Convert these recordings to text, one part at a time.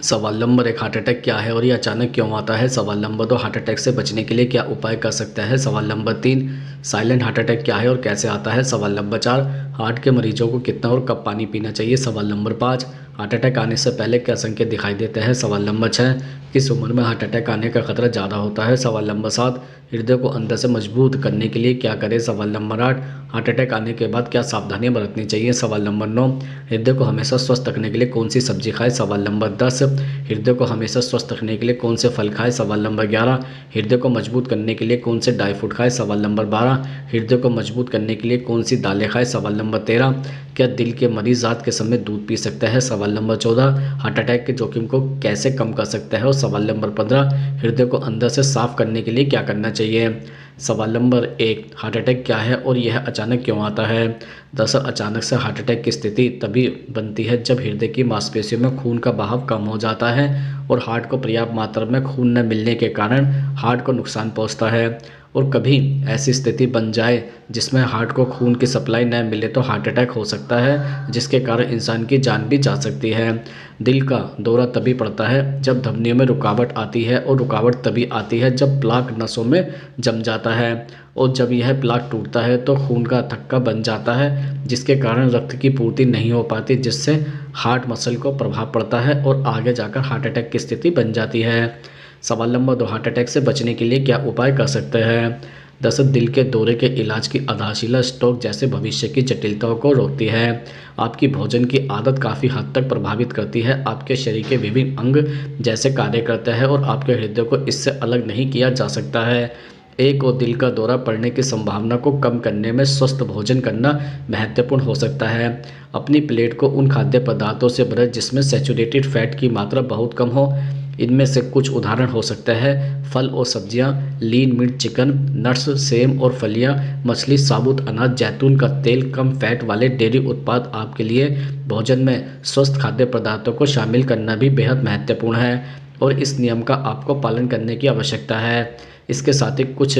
सवाल number 1, heart attack क्या है और ये अचानक क्यों आता है? सवाल नंबर 2, हार्ट अटैक से बचने के लिए क्या उपाय कर सकते हैं? सवाल नंबर 3, साइलेंट हार्ट अटैक क्या है और कैसे आता है? सवाल नंबर 4, हार्ट के मरीजों को कितना और कब पानी पीना चाहिए? सवाल नंबर 5, हार्ट अटैक आने से पहले क्या संकेत दिखाई देते हैं? सवाल नंबर 6, किस उम्र में हार्ट अटैक आने का खतरा ज़्यादा होता है? सवाल नंबर 7, हृदय को अंदर से मजबूत करने के लिए क्या करें? सवाल नंबर 8, हार्ट अटैक आने के बाद क्या सावधानियां बरतनी चाहिए? सवाल नंबर 9, हृदय को हमेशा स्वस्थ रखने के लिए कौन सी सब्जी खाएं? सवाल नंबर 10, हृदय को हमेशा स्वस्थ रखने के लिए कौन से फल खाएं? सवाल नंबर 11, हृदय को मजबूत करने के लिए कौन से ड्राई फ्रूट खाएं? सवाल नंबर 12, हृदय को मजबूत करने के लिए कौन सी दालें खाएं? सवाल नंबर 13, क्या दिल के मरीज रात के समय दूध पी सकते हैं? सवाल नंबर 14, हार्ट अटैक के जोखिम को कैसे कम कर सकते हैं? और सवाल नंबर 15, हृदय को अंदर से साफ करने के लिए क्या करना चाहिए? सवाल नंबर 1, हार्ट अटैक क्या है और यह अचानक क्यों आता है? दरअसल अचानक से हार्ट अटैक की स्थिति तभी बनती है जब हृदय की मांसपेशियों में खून का बहाव कम हो जाता है और हार्ट को पर्याप्त मात्रा में खून न मिलने के कारण हार्ट को नुकसान पहुंचता है। और कभी ऐसी स्थिति बन जाए जिसमें हार्ट को खून की सप्लाई न मिले तो हार्ट अटैक हो सकता है, जिसके कारण इंसान की जान भी जा सकती है। दिल का दौरा तभी पड़ता है जब धमनियों में रुकावट आती है और रुकावट तभी आती है जब प्लाक नसों में जम जाता है और जब यह प्लाक टूटता है तो खून का थक्का बन जाता है, जिसके कारण रक्त की पूर्ति नहीं हो पाती, जिससे हार्ट मसल को प्रभाव पड़ता है और आगे जाकर हार्ट अटैक की स्थिति बन जाती है। सवाल नंबर 2, हार्ट अटैक से बचने के लिए क्या उपाय कर सकते हैं? दरअसल दिल के दौरे के इलाज की आधारशिला स्ट्रोक जैसे भविष्य की जटिलताओं को रोकती है। आपकी भोजन की आदत काफ़ी हद तक प्रभावित करती है, आपके शरीर के विभिन्न अंग जैसे कार्य करते हैं और आपके हृदय को इससे अलग नहीं किया जा सकता है। एक और दिल का दौरा पड़ने की संभावना को कम करने में स्वस्थ भोजन करना महत्वपूर्ण हो सकता है। अपनी प्लेट को उन खाद्य पदार्थों से भरें जिसमें सैचुरेटेड फैट की मात्रा बहुत कम हो। इनमें से कुछ उदाहरण हो सकते हैं फल और सब्जियां, lean meat chicken, nuts, same और फलियां, मछली, साबुत अनाज, जैतून का तेल, कम फैट वाले डेयरी उत्पाद। आपके लिए भोजन में स्वस्थ खाद्य पदार्थों को शामिल करना भी बेहद महत्वपूर्ण है और इस नियम का आपको पालन करने की आवश्यकता है। इसके साथ ही कुछ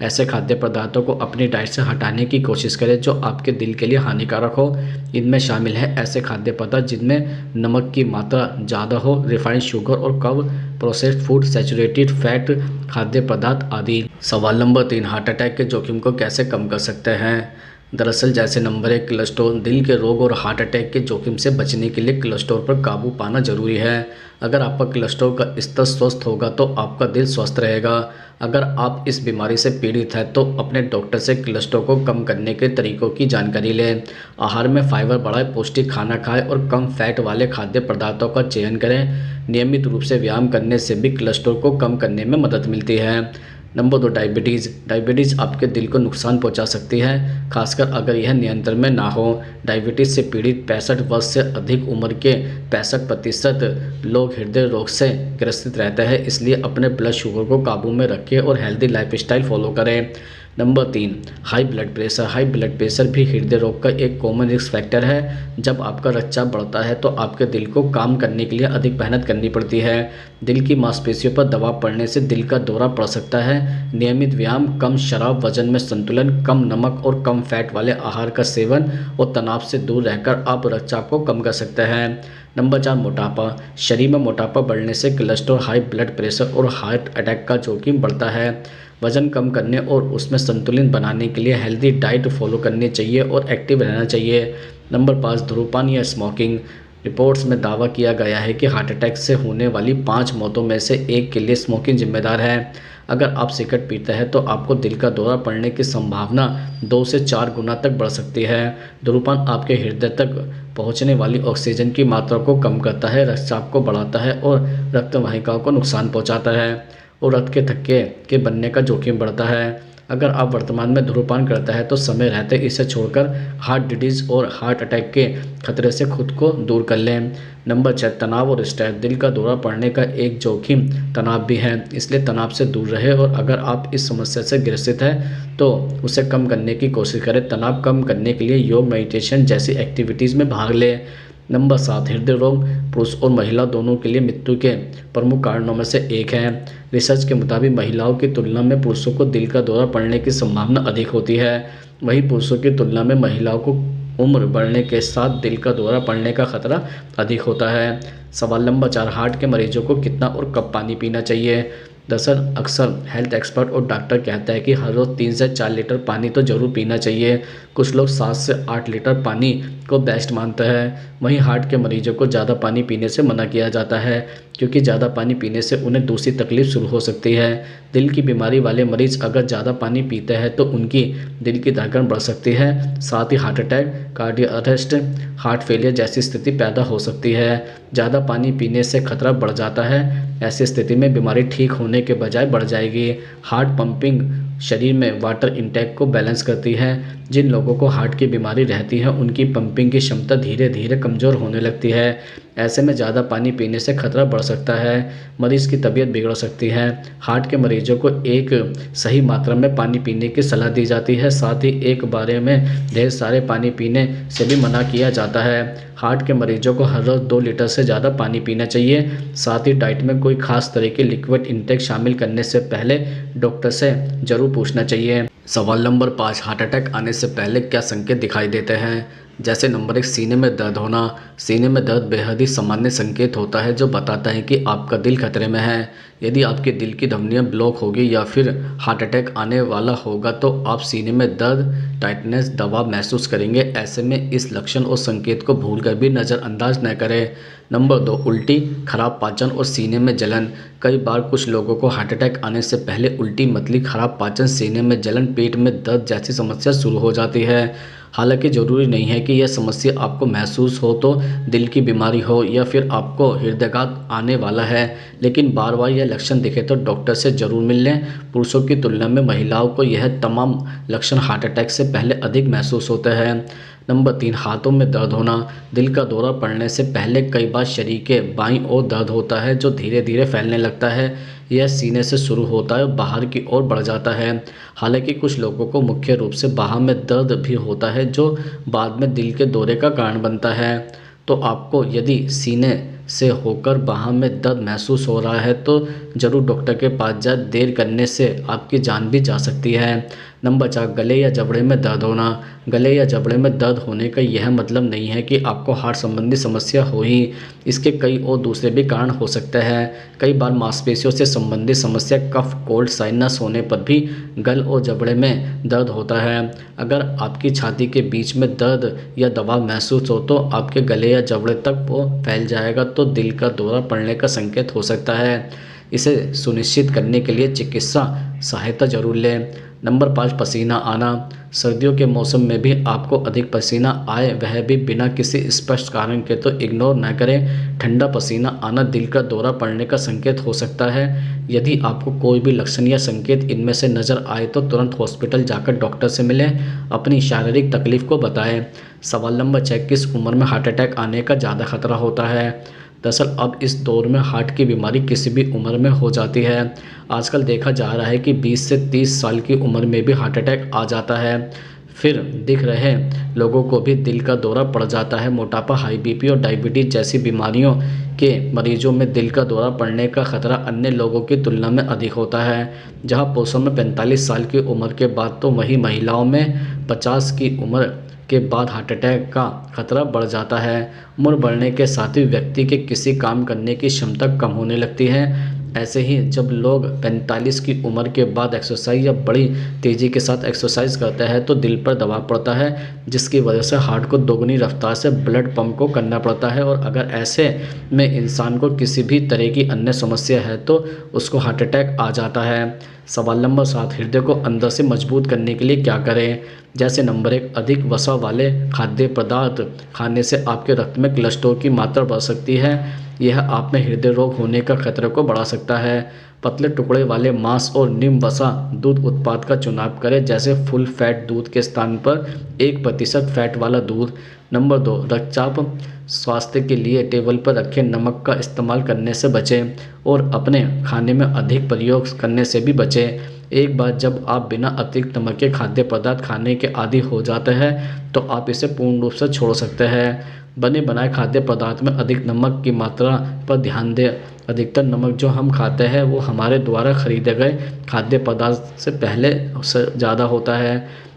ऐसे खाद्य पदार्थों को अपनी डाइट से हटाने की कोशिश करें जो आपके दिल के लिए हानिकारक हो। इनमें शामिल है ऐसे खाद्य पदार्थ जिनमें नमक की मात्रा ज़्यादा हो, रिफाइंड शुगर और कम प्रोसेस्ड फूड, सैचुरेटेड फैट खाद्य पदार्थ आदि। सवाल नंबर 3, हार्ट अटैक के जोखिम को कैसे कम कर सकते हैं? दरअसल जैसे नंबर 1, कोलेस्ट्रॉल, दिल के रोग और हार्ट अटैक के जोखिम से बचने के लिए कोलेस्ट्रॉल पर काबू पाना जरूरी है। अगर आपका कोलेस्ट्रॉल का स्तर स्वस्थ होगा तो आपका दिल स्वस्थ रहेगा। अगर आप इस बीमारी से पीड़ित हैं तो अपने डॉक्टर से कोलेस्ट्रॉल को कम करने के तरीकों की जानकारी लें। आहार में फाइबर बढ़ाएं, पौष्टिक खाना खाएं और कम फैट वाले खाद्य पदार्थों का चयन करें। नियमित रूप से व्यायाम करने से भी कोलेस्ट्रॉल को कम करने में मदद मिलती है। नंबर 2, डायबिटीज़ आपके दिल को नुकसान पहुंचा सकती है, खासकर अगर यह नियंत्रण में ना हो। डायबिटीज़ से पीड़ित 65 वर्ष से अधिक उम्र के 65% लोग हृदय रोग से ग्रसित रहते हैं, इसलिए अपने ब्लड शुगर को काबू में रखें और हेल्दी लाइफस्टाइल फॉलो करें। नंबर 3, हाई ब्लड प्रेशर भी हृदय रोग का एक कॉमन रिस्क फैक्टर है। जब आपका रक्तचाप बढ़ता है तो आपके दिल को काम करने के लिए अधिक मेहनत करनी पड़ती है। दिल की मांसपेशियों पर दबाव पड़ने से दिल का दौरा पड़ सकता है। नियमित व्यायाम, कम शराब, वजन में संतुलन, कम नमक और कम फैट वाले आहार का सेवन और तनाव से दूर रहकर आप रक्तचाप को कम कर सकते हैं। नंबर 4, मोटापा। शरीर में मोटापा बढ़ने से कोलेस्ट्रॉल, हाई ब्लड प्रेशर और हार्ट अटैक का जोखिम बढ़ता है। वजन कम करने और उसमें संतुलन बनाने के लिए हेल्दी डाइट फॉलो करनी चाहिए और एक्टिव रहना चाहिए। नंबर 5, धूम्रपान या स्मोकिंग। रिपोर्ट्स में दावा किया गया है कि हार्ट अटैक से होने वाली 5 मौतों में से 1 के लिए स्मोकिंग जिम्मेदार है। अगर आप सिगरेट पीते हैं तो आपको दिल का दौरा पड़ने की संभावना 2 से 4 गुना तक बढ़ सकती है। धूम्रपान आपके हृदय तक पहुंचने वाली ऑक्सीजन की मात्रा को कम करता है, रक्तचाप को बढ़ाता है और रक्त वाहिकाओं को नुकसान पहुंचाता है और रक्त के थक्के के बनने का जोखिम बढ़ता है। अगर आप वर्तमान में धूम्रपान करते हैं तो समय रहते इसे छोड़कर हार्ट डिजीज और हार्ट अटैक के खतरे से खुद को दूर कर लें। नंबर 6, तनाव और स्ट्रेस। दिल का दौरा पड़ने का एक जोखिम तनाव भी है, इसलिए तनाव से दूर रहे और अगर आप इस समस्या से ग्रसित हैं तो उसे कम करने की कोशिश करें। तनाव कम करने के लिए योग, मेडिटेशन जैसी एक्टिविटीज़ में भाग लें। नंबर 7, हृदय रोग पुरुष और महिला दोनों के लिए मृत्यु के प्रमुख कारणों में से एक है। रिसर्च के मुताबिक महिलाओं की तुलना में पुरुषों को दिल का दौरा पड़ने की संभावना अधिक होती है, वहीं पुरुषों की तुलना में महिलाओं को उम्र बढ़ने के साथ दिल का दौरा पड़ने का खतरा अधिक होता है। सवाल नंबर 4, हार्ट के मरीजों को कितना और कब पानी पीना चाहिए? दरअसल अक्सर हेल्थ एक्सपर्ट और डॉक्टर कहता है कि हर रोज़ 3 से 4 लीटर पानी तो ज़रूर पीना चाहिए। कुछ लोग 7 से 8 लीटर पानी को बेस्ट मानते हैं। वहीं हार्ट के मरीजों को ज़्यादा पानी पीने से मना किया जाता है, क्योंकि ज़्यादा पानी पीने से उन्हें दूसरी तकलीफ शुरू हो सकती है। दिल की बीमारी वाले मरीज अगर ज़्यादा पानी पीते हैं तो उनकी दिल की धड़कन बढ़ सकती है, साथ ही heart attack, cardiac arrest, heart failure जैसी स्थिति पैदा हो सकती है। ज़्यादा पानी पीने से खतरा बढ़ जाता है। ऐसी स्थिति में बीमारी ठीक होने के बजाय बढ़ जाएगी। हार्ट पंपिंग शरीर में वाटर इंटेक को बैलेंस करती है। जिन लोगों को हार्ट की बीमारी रहती है उनकी पंपिंग की क्षमता धीरे धीरे कमज़ोर होने लगती है। ऐसे में ज़्यादा पानी पीने से खतरा बढ़ सकता है, मरीज़ की तबीयत बिगड़ सकती है। हार्ट के मरीजों को एक सही मात्रा में पानी पीने की सलाह दी जाती है, साथ ही एक बारे में ढेर सारे पानी पीने से भी मना किया जाता है। हार्ट के मरीजों को हर रोज़ 2 लीटर से ज़्यादा पानी पीना चाहिए। साथ ही डाइट में कोई खास तरह की लिक्विड इंटेक शामिल करने से पहले डॉक्टर से ज़रूर पूछना चाहिए। सवाल नंबर 5, हार्ट अटैक आने से पहले क्या संकेत दिखाई देते हैं? जैसे नंबर 1, सीने में दर्द होना। सीने में दर्द बेहद ही सामान्य संकेत होता है जो बताता है कि आपका दिल खतरे में है। यदि आपके दिल की धमनियां ब्लॉक होगी या फिर हार्ट अटैक आने वाला होगा तो आप सीने में दर्द, टाइटनेस, दबाव महसूस करेंगे। ऐसे में इस लक्षण और संकेत को भूलकर भी नज़रअंदाज न करें। नंबर 2, उल्टी, खराब पाचन और सीने में जलन। कई बार कुछ लोगों को हार्ट अटैक आने से पहले उल्टी, मतली, खराब पाचन, सीने में जलन, पेट में दर्द जैसी समस्या शुरू हो जाती है। हालांकि ज़रूरी नहीं है कि यह समस्या आपको महसूस हो तो दिल की बीमारी हो या फिर आपको हृदयाघात आने वाला है, लेकिन बार बार यह लक्षण दिखे तो डॉक्टर से ज़रूर मिल लें। पुरुषों की तुलना में महिलाओं को यह तमाम लक्षण हार्ट अटैक से पहले अधिक महसूस होते हैं। नंबर 3, हाथों में दर्द होना। दिल का दौरा पड़ने से पहले कई बार शरीर के बाईं ओर दर्द होता है जो धीरे धीरे फैलने लगता है। यह सीने से शुरू होता है और बाहर की ओर बढ़ जाता है। हालांकि कुछ लोगों को मुख्य रूप से बाहों में दर्द भी होता है जो बाद में दिल के दौरे का कारण बनता है। तो आपको यदि सीने से होकर बाहों में दर्द महसूस हो रहा है तो ज़रूर डॉक्टर के पास जाए। देर करने से आपकी जान भी जा सकती है। नंबर 4, गले या जबड़े में दर्द होना। गले या जबड़े में दर्द होने का यह मतलब नहीं है कि आपको हार्ट संबंधी समस्या हो ही। इसके कई और दूसरे भी कारण हो सकते हैं। कई बार मांसपेशियों से संबंधित समस्या, कफ, कोल्ड, साइनस होने पर भी गल और जबड़े में दर्द होता है। अगर आपकी छाती के बीच में दर्द या दबाव महसूस हो तो आपके गले या जबड़े तक वो फैल जाएगा तो दिल का दौरा पड़ने का संकेत हो सकता है। इसे सुनिश्चित करने के लिए चिकित्सा सहायता जरूर लें। नंबर 5, पसीना आना। सर्दियों के मौसम में भी आपको अधिक पसीना आए, वह भी बिना किसी स्पष्ट कारण के, तो इग्नोर न करें। ठंडा पसीना आना दिल का दौरा पड़ने का संकेत हो सकता है। यदि आपको कोई भी लक्षण या संकेत इनमें से नज़र आए तो तुरंत हॉस्पिटल जाकर डॉक्टर से मिलें, अपनी शारीरिक तकलीफ को बताएं। सवाल नंबर 6, किस उम्र में हार्ट अटैक आने का ज़्यादा खतरा होता है? दरअसल अब इस दौर में हार्ट की बीमारी किसी भी उम्र में हो जाती है। आजकल देखा जा रहा है कि 20 से 30 साल की उम्र में भी हार्ट अटैक आ जाता है। फिर दिख रहे लोगों को भी दिल का दौरा पड़ जाता है। मोटापा, हाई बीपी और डायबिटीज़ जैसी बीमारियों के मरीजों में दिल का दौरा पड़ने का खतरा अन्य लोगों की तुलना में अधिक होता है। जहां पुरुषों में 45 साल की उम्र के बाद तो वहीं महिलाओं में 50 की उम्र के बाद हार्ट अटैक का खतरा बढ़ जाता है। उम्र बढ़ने के साथ ही व्यक्ति के किसी काम करने की क्षमता कम होने लगती है। ऐसे ही जब लोग 45 की उम्र के बाद एक्सरसाइज या बड़ी तेज़ी के साथ एक्सरसाइज करते हैं तो दिल पर दबाव पड़ता है, जिसकी वजह से हार्ट को दोगुनी रफ्तार से ब्लड पंप को करना पड़ता है। और अगर ऐसे में इंसान को किसी भी तरह की अन्य समस्या है तो उसको हार्ट अटैक आ जाता है। सवाल नंबर 7, हृदय को अंदर से मजबूत करने के लिए क्या करें? जैसे नंबर 1, अधिक वसा वाले खाद्य पदार्थ खाने से आपके रक्त में कोलेस्ट्रॉल की मात्रा बढ़ सकती है। यह आप में हृदय रोग होने का खतरे को बढ़ा सकता है। पतले टुकड़े वाले मांस और निम्न वसा दूध उत्पाद का चुनाव करें, जैसे फुल फैट दूध के स्थान पर 1% फैट वाला दूध। नंबर 2, रक्तचाप स्वास्थ्य के लिए टेबल पर रखे नमक का इस्तेमाल करने से बचें और अपने खाने में अधिक प्रयोग करने से भी बचें। एक बार जब आप बिना अतिरिक्त नमक के खाद्य पदार्थ खाने के आदी हो जाते हैं तो आप इसे पूर्ण रूप से छोड़ सकते हैं। बने बनाए खाद्य पदार्थ में अधिक नमक की मात्रा पर ध्यान दें। अधिकतर नमक जो हम खाते हैं वो हमारे द्वारा खरीदे गए खाद्य पदार्थ से पहले से ज़्यादा होता है।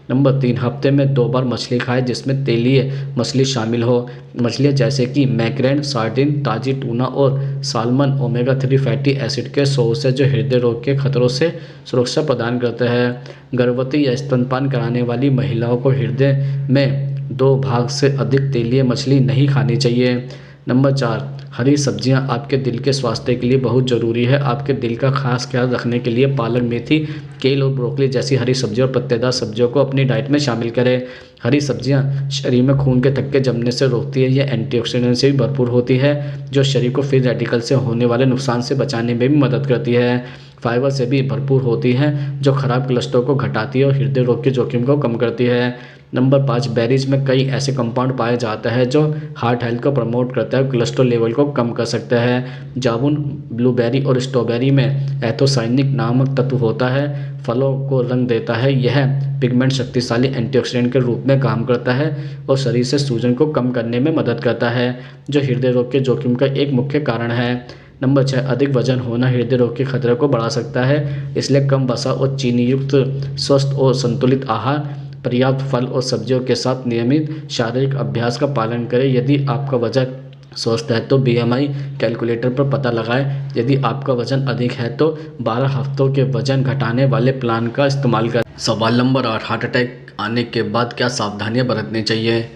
नंबर 3, हफ्ते में 2 बार मछली खाएं जिसमें तेलीय मछली शामिल हो। मछलियाँ जैसे कि मैक्रेल, सार्डिन, ताजी टूना और साल्मन ओमेगा 3 फैटी एसिड के सोर्स है जो हृदय रोग के खतरों से सुरक्षा प्रदान करते हैं। गर्भवती या स्तनपान कराने वाली महिलाओं को हृदय में 2 भाग से अधिक तेलीय मछली नहीं खानी चाहिए। नंबर 4, हरी सब्जियां आपके दिल के स्वास्थ्य के लिए बहुत ज़रूरी है। आपके दिल का खास ख्याल रखने के लिए पालक, मेथी, केल और ब्रोकली जैसी हरी सब्जियों और पत्तेदार सब्जियों को अपनी डाइट में शामिल करें। हरी सब्जियां शरीर में खून के थक्के जमने से रोकती है। यह एंटीऑक्सीडेंट से भी भरपूर होती है जो शरीर को फ्री रेडिकल से होने वाले नुकसान से बचाने में भी मदद करती है। फाइबर से भी भरपूर होती है जो खराब कोलेस्ट्रॉल को घटाती है और हृदय रोग के जोखिम को कम करती है। नंबर 5, बेरीज में कई ऐसे कंपाउंड पाए जाते हैं जो हार्ट हेल्थ को प्रमोट करता है, कोलेस्ट्रॉल लेवल को कम कर सकता है। जामुन, ब्लूबेरी और स्ट्रॉबेरी में एंथोसायनिक नामक तत्व होता है, फलों को रंग देता है। यह पिगमेंट शक्तिशाली एंटीऑक्सीडेंट के रूप में काम करता है और शरीर से सूजन को कम करने में मदद करता है जो हृदय रोग के जोखिम का एक मुख्य कारण है। नंबर 6, अधिक वजन होना हृदय रोग के खतरे को बढ़ा सकता है, इसलिए कम वसा और चीनी युक्त स्वस्थ और संतुलित आहार, पर्याप्त फल और सब्जियों के साथ नियमित शारीरिक अभ्यास का पालन करें। यदि आपका वजन स्वस्थ है तो बीएमआई कैलकुलेटर पर पता लगाएं। यदि आपका वजन अधिक है तो 12 हफ्तों के वजन घटाने वाले प्लान का इस्तेमाल करें। सवाल नंबर 8, हार्ट अटैक आने के बाद क्या सावधानियां बरतनी चाहिए।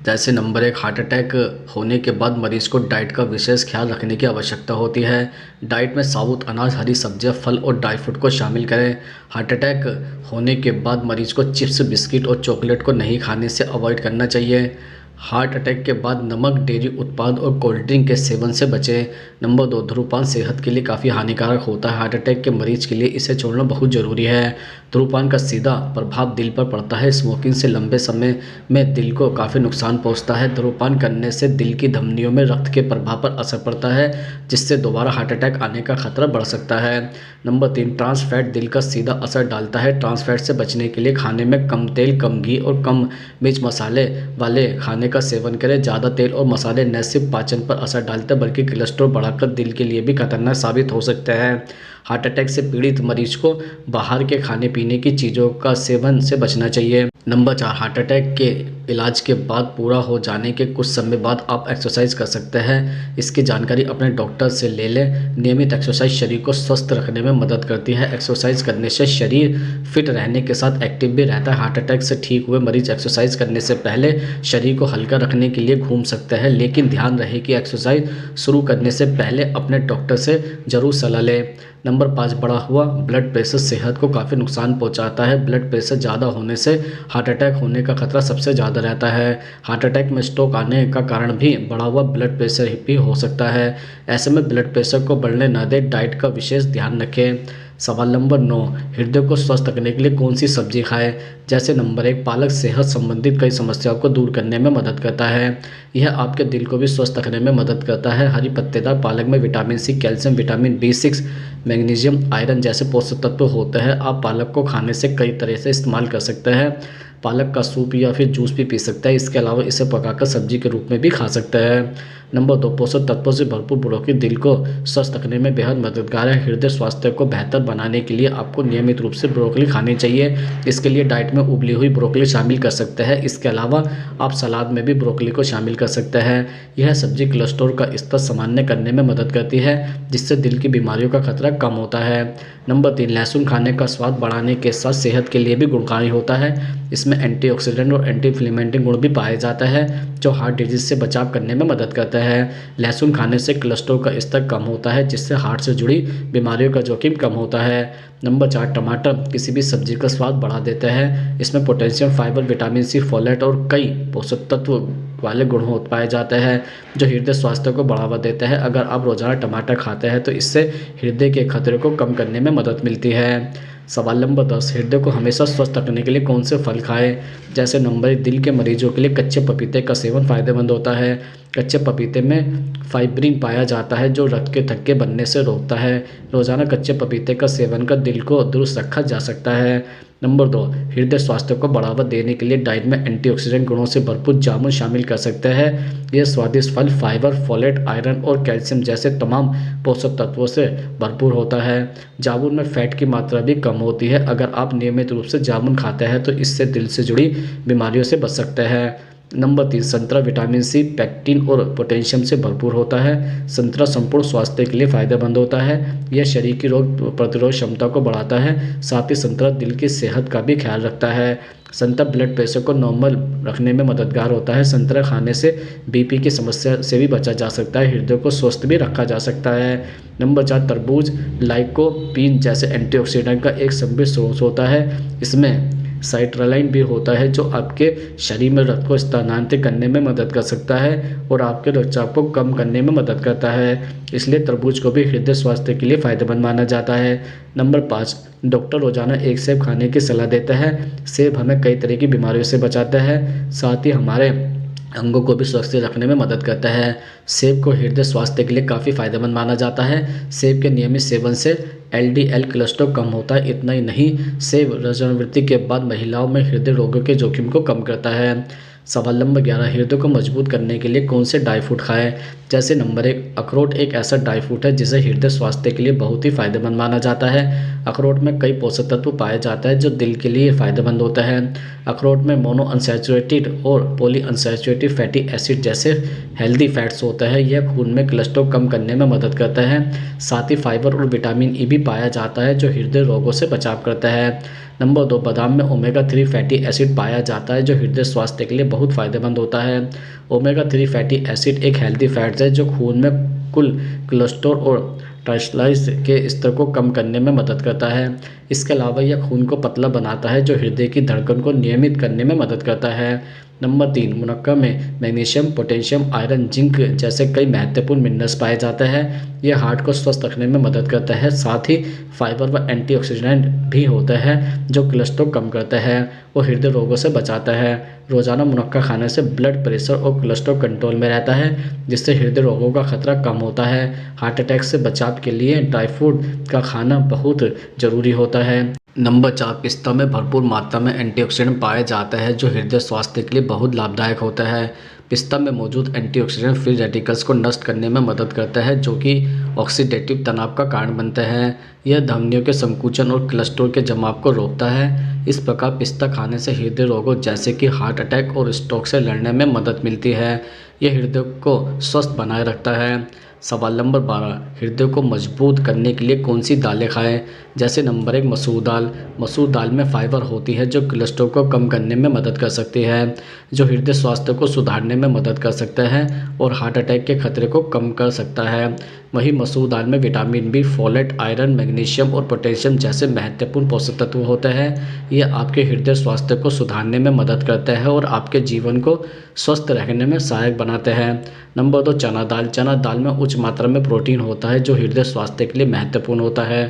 जैसे नंबर 1, हार्ट अटैक होने के बाद मरीज को डाइट का विशेष ख्याल रखने की आवश्यकता होती है। डाइट में साबुत अनाज, हरी सब्जियां, फल और ड्राई फ्रूट को शामिल करें। हार्ट अटैक होने के बाद मरीज को चिप्स, बिस्किट और चॉकलेट को नहीं खाने से अवॉइड करना चाहिए। हार्ट अटैक के बाद नमक, डेयरी उत्पाद और कोल्ड ड्रिंक के सेवन से बचें। नंबर 2, धूम्रपान सेहत के लिए काफ़ी हानिकारक होता है। हार्ट अटैक के मरीज के लिए इसे छोड़ना बहुत ज़रूरी है। धूम्रपान का सीधा प्रभाव दिल पर पड़ता है। स्मोकिंग से लंबे समय में दिल को काफ़ी नुकसान पहुंचता है। धूम्रपान करने से दिल की धमनियों में रक्त के प्रभाव पर असर पड़ता है जिससे दोबारा हार्ट अटैक आने का खतरा बढ़ सकता है। नंबर 3, ट्रांस फैट दिल का सीधा असर डालता है। ट्रांस फैट से बचने के लिए खाने में कम तेल, कम घी और कम मिर्च मसाले वाले खाने का सेवन करें। ज़्यादा तेल और मसाले न सिर्फ पाचन पर असर डालते हैं बल्कि कोलेस्ट्रॉल बढ़ाकर दिल के लिए भी खतरनाक साबित हो सकते हैं। हार्ट अटैक से पीड़ित मरीज को बाहर के खाने पीने की चीज़ों का सेवन से बचना चाहिए। नंबर 4, हार्ट अटैक के इलाज के बाद पूरा हो जाने के कुछ समय बाद आप एक्सरसाइज कर सकते हैं। इसकी जानकारी अपने डॉक्टर से ले लें। नियमित एक्सरसाइज शरीर को स्वस्थ रखने में मदद करती है। एक्सरसाइज करने से शरीर फिट रहने के साथ एक्टिव भी रहता है। हार्ट अटैक से ठीक हुए मरीज एक्सरसाइज करने से पहले शरीर को हल्का रखने के लिए घूम सकते हैं, लेकिन ध्यान रहे कि एक्सरसाइज शुरू करने से पहले अपने डॉक्टर से ज़रूर सलाह लें। नंबर 5, बढ़ा हुआ ब्लड प्रेशर सेहत को काफ़ी नुकसान पहुंचाता है। ब्लड प्रेशर ज़्यादा होने से हार्ट अटैक होने का खतरा सबसे ज़्यादा रहता है। हार्ट अटैक में स्ट्रोक आने का कारण भी बढ़ा हुआ ब्लड प्रेशर भी हो सकता है। ऐसे में ब्लड प्रेशर को बढ़ने न दें। डाइट का विशेष ध्यान रखें। सवाल नंबर 9, हृदय को स्वस्थ रखने के लिए कौन सी सब्जी खाएं। जैसे नंबर 1, पालक सेहत संबंधित कई समस्याओं को दूर करने में मदद करता है। यह आपके दिल को भी स्वस्थ रखने में मदद करता है। हरी पत्तेदार पालक में vitamin C, calcium, vitamin B6, magnesium, iron जैसे पोषक तत्व होते हैं। आप पालक को खाने से कई तरह से इस्तेमाल कर सकते हैं। पालक का सूप या फिर जूस भी पी सकता है। इसके अलावा इसे पकाकर सब्जी के रूप में भी खा सकता है। नंबर 2, पोषक तत्वों से भरपूर ब्रोकली दिल को स्वस्थ रखने में बेहद मददगार है। हृदय स्वास्थ्य को बेहतर बनाने के लिए आपको नियमित रूप से ब्रोकली खानी चाहिए। इसके लिए डाइट में उबली हुई ब्रोकली शामिल कर सकते हैं। इसके अलावा आप सलाद में भी ब्रोकली को शामिल कर सकते हैं। यह सब्जी कोलेस्ट्रॉल का स्तर सामान्य करने में मदद करती है जिससे दिल की बीमारियों का खतरा कम होता है। नंबर 3, लहसुन खाने का स्वाद बढ़ाने के साथ सेहत के लिए भी गुणकारी होता है। इसमें एंटीऑक्सीडेंट और एंटी इन्फ्लेमेटरी गुण भी पाए जाते हैं जो हार्ट डिजीज से बचाव करने में मदद करता है। लहसुन खाने से कोलेस्ट्रॉल का स्तर कम होता है जिससे हार्ट से जुड़ी बीमारियों का जोखिम कम होता है। नंबर 4, टमाटर किसी भी सब्जी का स्वाद बढ़ा देता है। इसमें potassium, fibre, vitamin C, folate और कई पोषक तत्व वाले गुण पाए जाते हैं जो हृदय स्वास्थ्य को बढ़ावा देते हैं। अगर आप रोजाना टमाटर खाते हैं तो इससे हृदय के खतरे को कम करने में मदद मिलती है। सवाल नंबर 10, हृदय को हमेशा स्वस्थ रखने के लिए कौन से फल खाएं। जैसे नंबर 1, दिल के मरीजों के लिए कच्चे पपीते का सेवन फायदेमंद होता है। कच्चे पपीते में फाइब्रिन पाया जाता है जो रक्त के थक्के बनने से रोकता है। रोजाना कच्चे पपीते का सेवन कर दिल को दुरुस्त रखा जा सकता है। नंबर 2, हृदय स्वास्थ्य को बढ़ावा देने के लिए डाइट में एंटीऑक्सीडेंट गुणों से भरपूर जामुन शामिल कर सकते हैं। यह स्वादिष्ट फल फाइबर, फोलेट, आयरन और कैल्शियम जैसे तमाम पोषक तत्वों से भरपूर होता है। जामुन में फैट की मात्रा भी कम होती है। अगर आप नियमित रूप से जामुन खाते हैं तो इससे दिल से जुड़ी बीमारियों से बच सकते हैं। नंबर 3, संतरा विटामिन सी, पैक्टिन और पोटेशियम से भरपूर होता है। संतरा संपूर्ण स्वास्थ्य के लिए फायदेमंद होता है। यह शरीर की रोग प्रतिरोध क्षमता को बढ़ाता है। साथ ही संतरा दिल की सेहत का भी ख्याल रखता है। संतरा ब्लड प्रेशर को नॉर्मल रखने में मददगार होता है। संतरा खाने से बीपी की समस्या से भी बचा जा सकता है। हृदय को स्वस्थ भी रखा जा सकता है। नंबर 4, तरबूज लाइकोपीन जैसे एंटीऑक्सीडेंट का एक समृद्ध स्रोत होता है। इसमें साइट्रलाइन भी होता है जो आपके शरीर में रक्त को स्थानांतरित करने में मदद कर सकता है और आपके रक्तचाप को कम करने में मदद करता है। इसलिए तरबूज को भी हृदय स्वास्थ्य के लिए फायदेमंद माना जाता है। नंबर 5, डॉक्टर रोजाना एक सेब खाने की सलाह देता है। सेब हमें कई तरह की बीमारियों से बचाता है, साथ ही हमारे अंगों को भी सुरक्षित रखने में मदद करता है। सेब को हृदय स्वास्थ्य के लिए काफ़ी फायदेमंद माना जाता है। सेब के नियमित सेवन से एलडीएल कोलेस्ट्रॉल कम होता है। इतना ही नहीं, सेब रजोनिवृत्ति के बाद महिलाओं में हृदय रोगों के जोखिम को कम करता है। सवाल नंबर 11, हृदय को मजबूत करने के लिए कौन से ड्राई फ्रूट खाएं? जैसे नंबर 1, अखरोट एक ऐसा ड्राई फ्रूट है जिसे हृदय स्वास्थ्य के लिए बहुत ही फायदेमंद माना जाता है। अखरोट में कई पोषक तत्व पाए जाता है जो दिल के लिए फायदेमंद होता है। अखरोट में मोनो अनसैचुरेटेड और पॉली अनसैचुरेटेड फैटी एसिड जैसे हेल्दी फैट्स होता है। यह खून में कोलेस्ट्रॉल कम करने में मदद करता है। साथ ही फाइबर और विटामिन ई भी पाया जाता है जो हृदय रोगों से बचाव करता है। नंबर 2, बादाम में ओमेगा 3 फैटी एसिड पाया जाता है जो हृदय स्वास्थ्य के लिए बहुत फायदेमंद होता है। ओमेगा 3 फैटी एसिड एक हेल्दी फैट्स है जो खून में कुल कोलेस्ट्रॉल और ट्राइग्लिसराइड्स के स्तर को कम करने में मदद करता है। इसके अलावा यह खून को पतला बनाता है जो हृदय की धड़कन को नियमित करने में मदद करता है। नंबर 3, मुनक्का में मैग्नीशियम, पोटेशियम, आयरन, जिंक जैसे कई महत्वपूर्ण मिनरल्स पाए जाते हैं। यह हार्ट को स्वस्थ रखने में मदद करता है। साथ ही फाइबर व एंटीऑक्सीडेंट भी होता है जो कोलेस्ट्रॉल कम करता है और हृदय रोगों से बचाता है। रोजाना मुनक्का खाने से ब्लड प्रेशर और कोलेस्ट्रॉल कंट्रोल में रहता है जिससे हृदय रोगों का खतरा कम होता है। हार्ट अटैक से बचाव के लिए ड्राई फ्रूट का खाना बहुत जरूरी होता है। नंबर 4, पिस्ता में भरपूर मात्रा में एंटीऑक्सीडेंट पाया जाता है जो हृदय स्वास्थ्य के लिए बहुत लाभदायक होता है। पिस्ता में मौजूद एंटीऑक्सीडेंट फ्री रेडिकल्स को नष्ट करने में मदद करता है जो कि ऑक्सीडेटिव तनाव का कारण बनते हैं। यह धमनियों के संकुचन और कोलेस्ट्रॉल के जमाव को रोकता है। इस प्रकार पिस्ता खाने से हृदय रोगों जैसे कि हार्ट अटैक और स्ट्रोक से लड़ने में मदद मिलती है। यह हृदय को स्वस्थ बनाए रखता है। सवाल नंबर 12, हृदय को मजबूत करने के लिए कौन सी दालें खाएं? जैसे नंबर 1, मसूर दाल। मसूर दाल में फाइबर होती है जो कोलेस्ट्रॉल को कम करने में मदद कर सकती है, जो हृदय स्वास्थ्य को सुधारने में मदद कर सकता है और हार्ट अटैक के खतरे को कम कर सकता है। वहीं मसूर दाल में vitamin B, folate, iron, magnesium और पोटेशियम जैसे महत्वपूर्ण पोषक तत्व होते हैं। यह आपके हृदय स्वास्थ्य को सुधारने में मदद करता है और आपके जीवन को स्वस्थ रखने में सहायक बनाते हैं। नंबर 2, चना दाल। चना दाल में उच्च मात्रा में प्रोटीन होता है जो हृदय स्वास्थ्य के लिए महत्वपूर्ण होता है।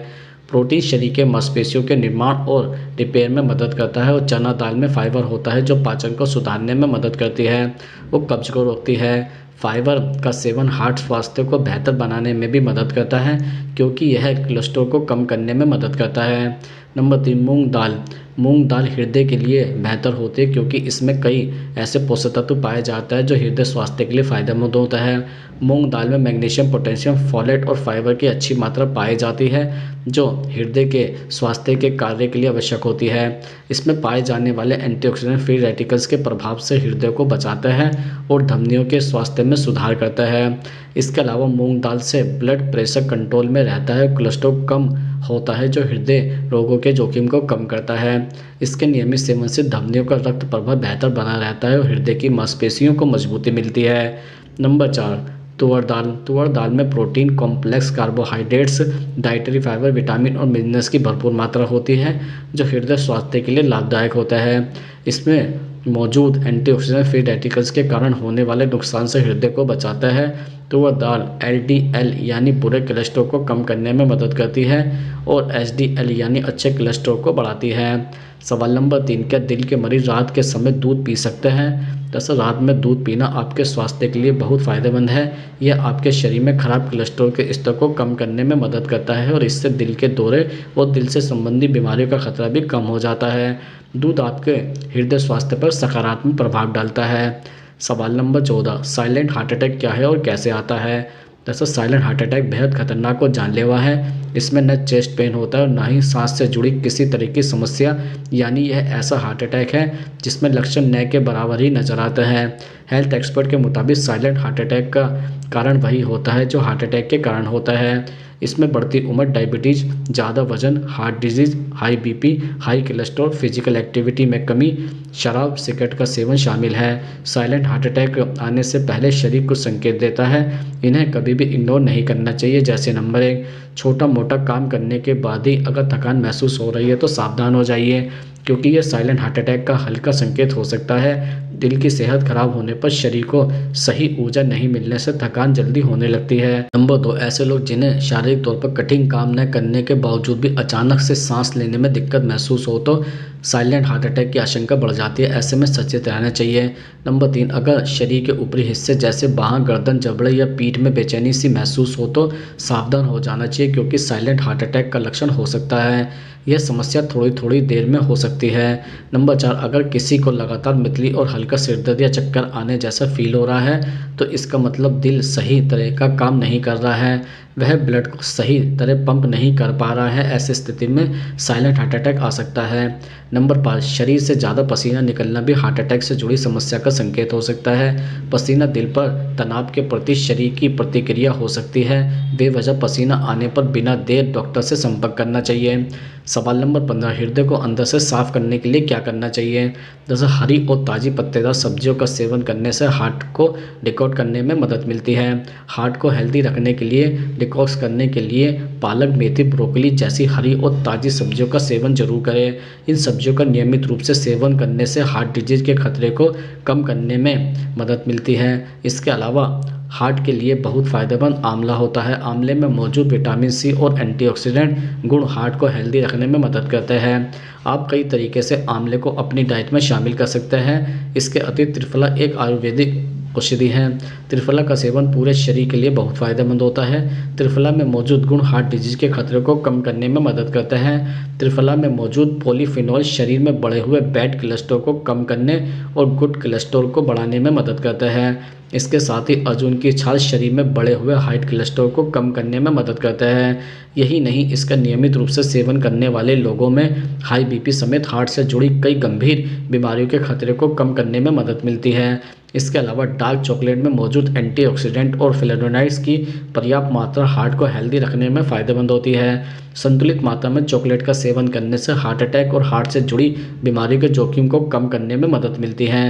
प्रोटीन शरीर के मांसपेशियों के निर्माण और रिपेयर में मदद करता है और चना दाल में फाइबर होता है जो पाचन को सुधारने में मदद करती है, वो कब्ज को रोकती है। फाइबर का सेवन हार्ट स्वास्थ्य को बेहतर बनाने में भी मदद करता है क्योंकि यह कोलेस्ट्रॉल को कम करने में मदद करता है। नंबर 3, मूंग दाल। मूंग दाल हृदय के लिए बेहतर होती है क्योंकि इसमें कई ऐसे पोषक तत्व पाए जाते हैं जो हृदय स्वास्थ्य के लिए फायदेमंद होता है। मूंग दाल में मैग्नीशियम, पोटेशियम, फोलेट और फाइबर की अच्छी मात्रा पाई जाती है जो हृदय के स्वास्थ्य के कार्य के लिए आवश्यक होती है। इसमें पाए जाने वाले एंटीऑक्सीडेंट फ्री रेडिकल्स के प्रभाव से हृदय को बचाता है और धमनियों के स्वास्थ्य में सुधार करता है। इसके अलावा मूंग दाल से ब्लड प्रेशर कंट्रोल में रहता है, कोलेस्ट्रॉल कम होता है जो हृदय रोगों के जोखिम को कम करता है। इसके नियमित सेवन से धमनियों का रक्त प्रवाह बेहतर बना रहता है और हृदय की मांसपेशियों को मजबूती मिलती है। नंबर 4, तुअर दाल। तुअर दाल में protein, complex carbohydrates, dietary fibre, vitamin और मिनरल्स की भरपूर मात्रा होती है जो हृदय स्वास्थ्य के लिए लाभदायक होता है। इसमें मौजूद एंटीऑक्सीडेंट फ्री रेडिकल्स के कारण होने वाले नुकसान से हृदय को बचाता है, तो वह दाल LDL यानी बुरे कोलेस्ट्रॉल को कम करने में मदद करती है और HDL यानी अच्छे कोलेस्ट्रॉल को बढ़ाती है। सवाल नंबर 3, क्या दिल के मरीज रात के समय दूध पी सकते हैं? दरअसल रात में दूध पीना आपके स्वास्थ्य के लिए बहुत फ़ायदेमंद है। यह आपके शरीर में खराब कोलेस्ट्रॉल के स्तर को कम करने में मदद करता है और इससे दिल के दौरे और दिल से संबंधित बीमारियों का खतरा भी कम हो जाता है। दूध आपके हृदय स्वास्थ्य पर सकारात्मक प्रभाव डालता है। सवाल नंबर 14, साइलेंट हार्ट अटैक क्या है और कैसे आता है? दरअसल साइलेंट हार्ट अटैक बेहद खतरनाक और जानलेवा है। इसमें न चेस्ट पेन होता है और ना ही सांस से जुड़ी किसी तरह की समस्या, यानी यह ऐसा हार्ट अटैक है जिसमें लक्षण न के बराबर ही नजर आते हैं। हेल्थ एक्सपर्ट के मुताबिक साइलेंट हार्ट अटैक का कारण वही होता है जो हार्ट अटैक के कारण होता है। इसमें बढ़ती उम्र, डायबिटीज़, ज़्यादा वजन, heart disease, high BP, high cholesterol, physical activity में कमी, शराब सिगरेट का सेवन शामिल है। साइलेंट हार्ट अटैक आने से पहले शरीर को संकेत देता है, इन्हें कभी भी इग्नोर नहीं करना चाहिए। जैसे नंबर 1, छोटा मोटा काम करने के बाद ही अगर थकान महसूस हो रही है तो सावधान हो जाइए, क्योंकि यह साइलेंट हार्ट अटैक का हल्का संकेत हो सकता है। दिल की सेहत खराब होने पर शरीर को सही ऊर्जा नहीं मिलने से थकान जल्दी होने लगती है। नंबर 2, ऐसे लोग जिन्हें शारीरिक तौर पर कठिन काम न करने के बावजूद भी अचानक से सांस लेने में दिक्कत महसूस हो तो साइलेंट हार्ट अटैक की आशंका बढ़ जाती है। ऐसे में सचेत रहना चाहिए। नंबर 3, अगर शरीर के ऊपरी हिस्से जैसे बाह, गर्दन, जबड़े या पीठ में बेचैनी सी महसूस हो तो सावधान हो जाना चाहिए, क्योंकि साइलेंट हार्ट अटैक का लक्षण हो सकता है। यह समस्या थोड़ी थोड़ी देर में हो सकती है। नंबर 4, अगर किसी को लगातार मितली और हल्का सिरदर्द या चक्कर आने जैसा फील हो रहा है तो इसका मतलब दिल सही तरह का काम नहीं कर रहा है, वह ब्लड को सही तरह पंप नहीं कर पा रहा है। ऐसी स्थिति में साइलेंट हार्ट अटैक आ सकता है। नंबर 5, शरीर से ज़्यादा पसीना निकलना भी हार्ट अटैक से जुड़ी समस्या का संकेत हो सकता है। पसीना दिल पर तनाव के प्रति शरीर की प्रतिक्रिया हो सकती है। बेवजह पसीना आने पर बिना देर डॉक्टर से संपर्क करना चाहिए। सवाल नंबर 15, हृदय को अंदर से साफ करने के लिए क्या करना चाहिए? जैसे हरी और ताज़ी पत्तेदार सब्जियों का सेवन करने से हार्ट को डिटॉक्स करने में मदद मिलती है। हार्ट को हेल्दी रखने के लिए डिटॉक्स करने के लिए पालक, मेथी, ब्रोकली जैसी हरी और ताज़ी सब्जियों का सेवन जरूर करें। इन सब्जियों का नियमित रूप से सेवन करने से हार्ट डिजीज के खतरे को कम करने में मदद मिलती है। इसके अलावा हार्ट के लिए बहुत फ़ायदेमंद आंवला होता है। आंवले में मौजूद विटामिन C और एंटीऑक्सीडेंट गुण हार्ट को हेल्दी रखने में मदद करते हैं। आप कई तरीके से आंवले को अपनी डाइट में शामिल कर सकते हैं। इसके अतिरिक्त त्रिफला एक आयुर्वेदिक औषधि है। त्रिफला का सेवन पूरे शरीर के लिए बहुत फ़ायदेमंद होता है। त्रिफला में मौजूद गुण हार्ट डिजीज के खतरे को कम करने में मदद करते हैं। त्रिफला में मौजूद पॉलीफिनॉल शरीर में बढ़े हुए बैड कोलेस्ट्रॉल को कम करने और गुड कोलेस्ट्रॉल को बढ़ाने में मदद करता है। इसके साथ ही अर्जुन की छाल शरीर में बढ़े हुए हार्ट कोलेस्ट्रॉल को कम करने में मदद करता है। यही नहीं, इसका नियमित रूप से सेवन करने वाले लोगों में हाई BP समेत हार्ट से जुड़ी कई गंभीर बीमारियों के खतरे को कम करने में मदद मिलती है। इसके अलावा डार्क चॉकलेट में मौजूद एंटीऑक्सीडेंट और फ्लेवोनॉइड्स की पर्याप्त मात्रा हार्ट को हेल्दी रखने में फ़ायदेमंद होती है। संतुलित मात्रा में चॉकलेट का सेवन करने से हार्ट अटैक और हार्ट से जुड़ी बीमारियों के जोखिम को कम करने में मदद मिलती है।